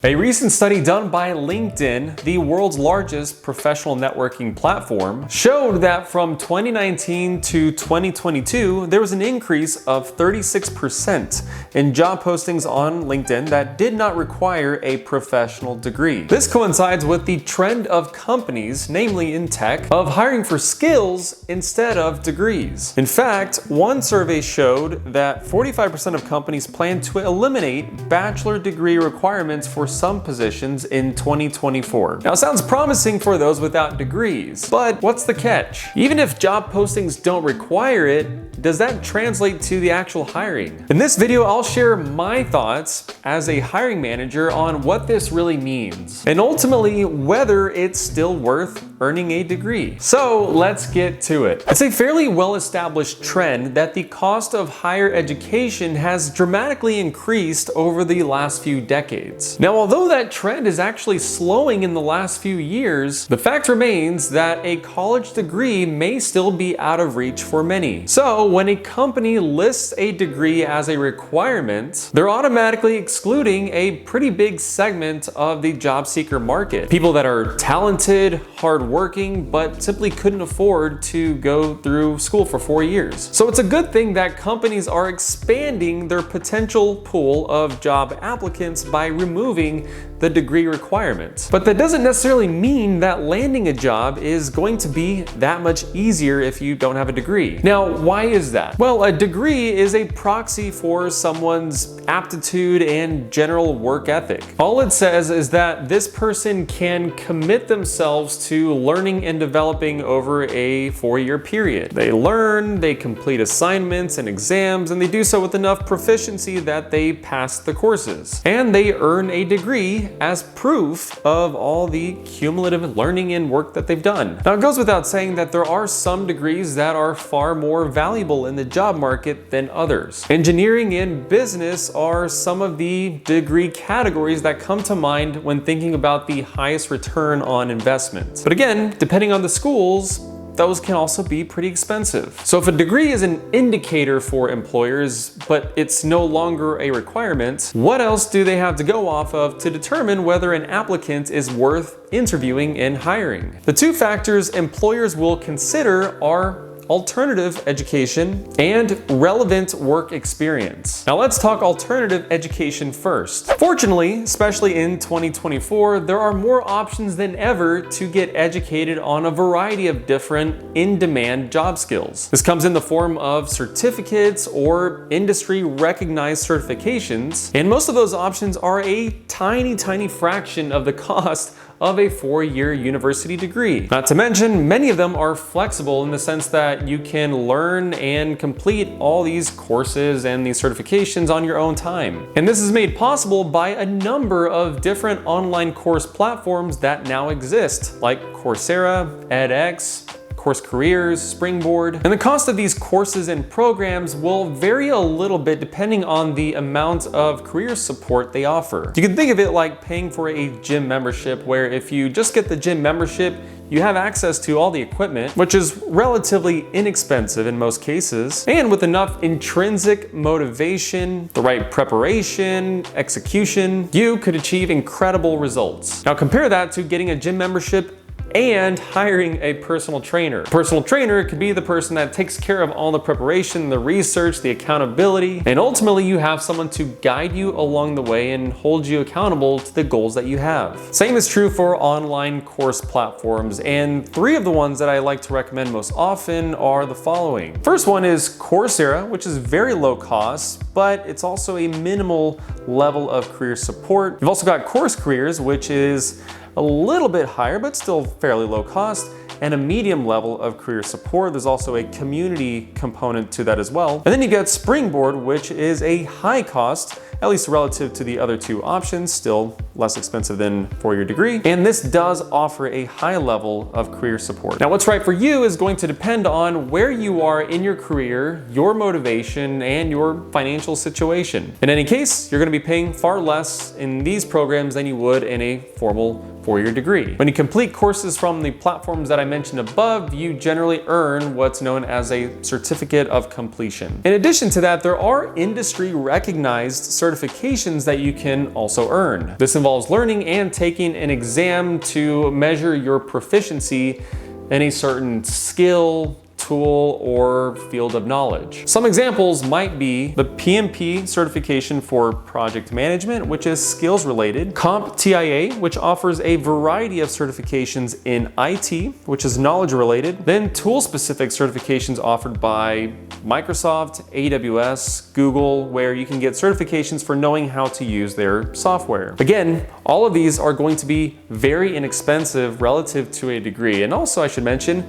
A recent study done by LinkedIn, the world's largest professional networking platform, showed that from 2019 to 2022, there was an increase of 36% in job postings on LinkedIn that did not require a professional degree. This coincides with the trend of companies, namely in tech, of hiring for skills instead of degrees. In fact, one survey showed that 45% of companies plan to eliminate bachelor degree requirements for some positions in 2024. Now, it sounds promising for those without degrees, but what's the catch? Even if job postings don't require it, does that translate to the actual hiring? In this video, I'll share my thoughts as a hiring manager on what this really means, and ultimately whether it's still worth earning a degree. So let's get to it. It's a fairly well-established trend that the cost of higher education has dramatically increased over the last few decades. Now, although that trend is actually slowing in the last few years, the fact remains that a college degree may still be out of reach for many. So when a company lists a degree as a requirement, they're automatically excluding a pretty big segment of the job seeker market. People that are talented, hardworking, but simply couldn't afford to go through school for 4 years. So it's a good thing that companies are expanding their potential pool of job applicants by removing the degree requirement. But that doesn't necessarily mean that landing a job is going to be that much easier if you don't have a degree. Now, why is that? Well, a degree is a proxy for someone's aptitude and general work ethic. All it says is that this person can commit themselves to learning and developing over a 4-year period. They learn, they complete assignments and exams, and they do so with enough proficiency that they pass the courses. And they earn a degree as proof of all the cumulative learning and work that they've done. Now, it goes without saying that there are some degrees that are far more valuable in the job market than others. Engineering and business are some of the degree categories that come to mind when thinking about the highest return on investment. But again, depending on the schools, those can also be pretty expensive. So if a degree is an indicator for employers, but it's no longer a requirement, what else do they have to go off of to determine whether an applicant is worth interviewing and hiring? The two factors employers will consider are alternative education and relevant work experience. Now let's talk alternative education first. Fortunately, especially in 2024, there are more options than ever to get educated on a variety of different in-demand job skills. This comes in the form of certificates or industry recognized certifications, and most of those options are a tiny fraction of the cost of a 4-year university degree. Not to mention, many of them are flexible in the sense that you can learn and complete all these courses and these certifications on your own time. And this is made possible by a number of different online course platforms that now exist, like Coursera, edX, Course Careers, Springboard. And the cost of these courses and programs will vary a little bit depending on the amount of career support they offer. You can think of it like paying for a gym membership, where if you just get the gym membership, you have access to all the equipment, which is relatively inexpensive in most cases, and with enough intrinsic motivation, the right preparation, execution, you could achieve incredible results. Now compare that to getting a gym membership and hiring a personal trainer. A personal trainer could be the person that takes care of all the preparation, the research, the accountability, and ultimately you have someone to guide you along the way and hold you accountable to the goals that you have. Same is true for online course platforms, and 3 of the ones that I like to recommend most often are the following. First one is Coursera, which is very low cost, but it's also a minimal level of career support. You've also got Course Careers, which is a little bit higher, but still fairly low cost, and a medium level of career support. There's also a community component to that as well. And then you get Springboard, which is a high cost, at least relative to the other 2 options, still less expensive than 4-year degree. And this does offer a high level of career support. Now, what's right for you is going to depend on where you are in your career, your motivation, and your financial situation. In any case, you're going to be paying far less in these programs than you would in a formal for your degree. When you complete courses from the platforms that I mentioned above, you generally earn what's known as a certificate of completion. In addition to that, there are industry recognized certifications that you can also earn. This involves learning and taking an exam to measure your proficiency in a certain skill, tool, or field of knowledge. Some examples might be the PMP certification for project management, which is skills related, CompTIA, which offers a variety of certifications in IT, which is knowledge related, then tool specific certifications offered by Microsoft, AWS, Google, where you can get certifications for knowing how to use their software. Again, all of these are going to be very inexpensive relative to a degree, and also I should mention,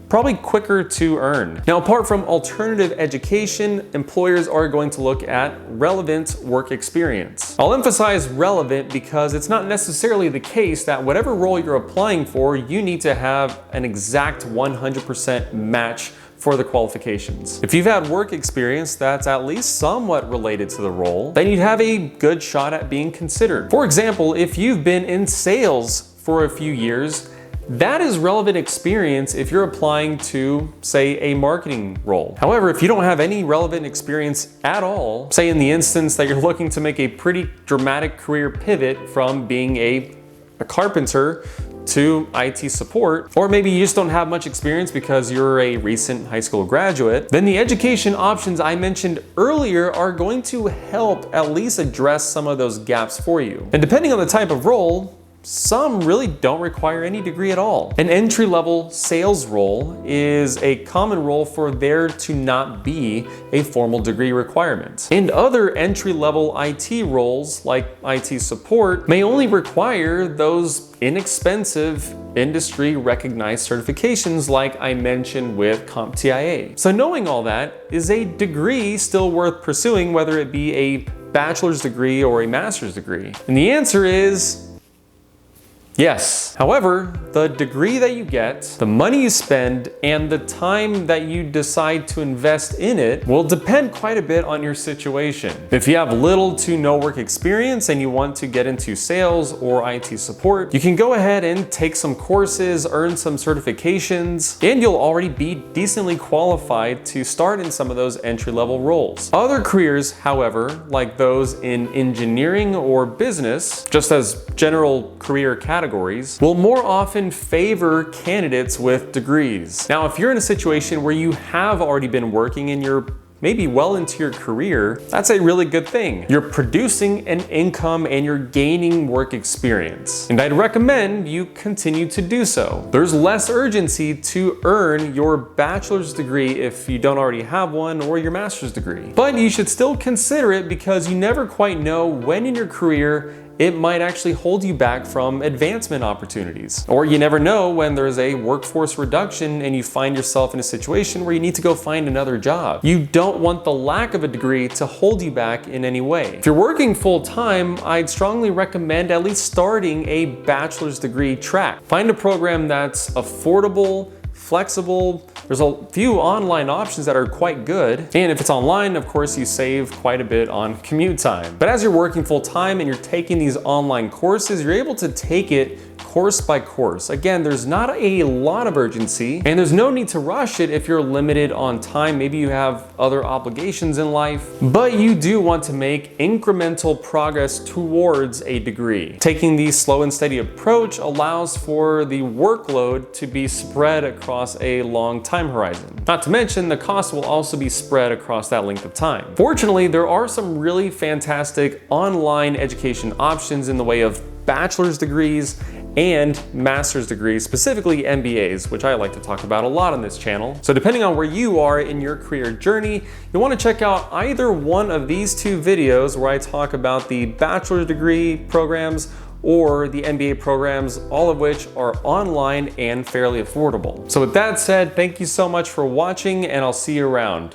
probably quicker to earn. Now, apart from alternative education, employers are going to look at relevant work experience. I'll emphasize relevant because it's not necessarily the case that whatever role you're applying for, you need to have an exact 100% match for the qualifications. If you've had work experience that's at least somewhat related to the role, then you'd have a good shot at being considered. For example, if you've been in sales for a few years, that is relevant experience if you're applying to, say, a marketing role. However, if you don't have any relevant experience at all, say in the instance that you're looking to make a pretty dramatic career pivot from being a carpenter to IT support, or maybe you just don't have much experience because you're a recent high school graduate, then the education options I mentioned earlier are going to help at least address some of those gaps for you. And depending on the type of role, some really don't require any degree at all. An entry-level sales role is a common role for there to not be a formal degree requirement. And other entry-level IT roles, like IT support, may only require those inexpensive industry-recognized certifications like I mentioned with CompTIA. So knowing all that, is a degree still worth pursuing, whether it be a bachelor's degree or a master's degree? And the answer is yes. However, the degree that you get, the money you spend, and the time that you decide to invest in it will depend quite a bit on your situation. If you have little to no work experience and you want to get into sales or IT support, you can go ahead and take some courses, earn some certifications, and you'll already be decently qualified to start in some of those entry-level roles. Other careers, however, like those in engineering or business, just as general career categories, will more often favor candidates with degrees. Now, if you're in a situation where you have already been working and you're maybe well into your career, that's a really good thing. You're producing an income and you're gaining work experience. And I'd recommend you continue to do so. There's less urgency to earn your bachelor's degree if you don't already have one, or your master's degree. But you should still consider it because you never quite know when in your career it might actually hold you back from advancement opportunities. Or you never know when there's a workforce reduction and you find yourself in a situation where you need to go find another job. You don't want the lack of a degree to hold you back in any way. If you're working full time, I'd strongly recommend at least starting a bachelor's degree track. Find a program that's affordable, flexible. There's a few online options that are quite good. And if it's online, of course, you save quite a bit on commute time. But as you're working full time and you're taking these online courses, you're able to take it course by course. Again, there's not a lot of urgency and there's no need to rush it if you're limited on time. Maybe you have other obligations in life, but you do want to make incremental progress towards a degree. Taking the slow and steady approach allows for the workload to be spread across a long time horizon. Not to mention, the cost will also be spread across that length of time. Fortunately, there are some really fantastic online education options in the way of bachelor's degrees and master's degrees, specifically MBAs, which I like to talk about a lot on this channel. So depending on where you are in your career journey, you'll want to check out either one of these two videos where I talk about the bachelor's degree programs or the MBA programs, all of which are online and fairly affordable. So with that said, thank you so much for watching, and I'll see you around.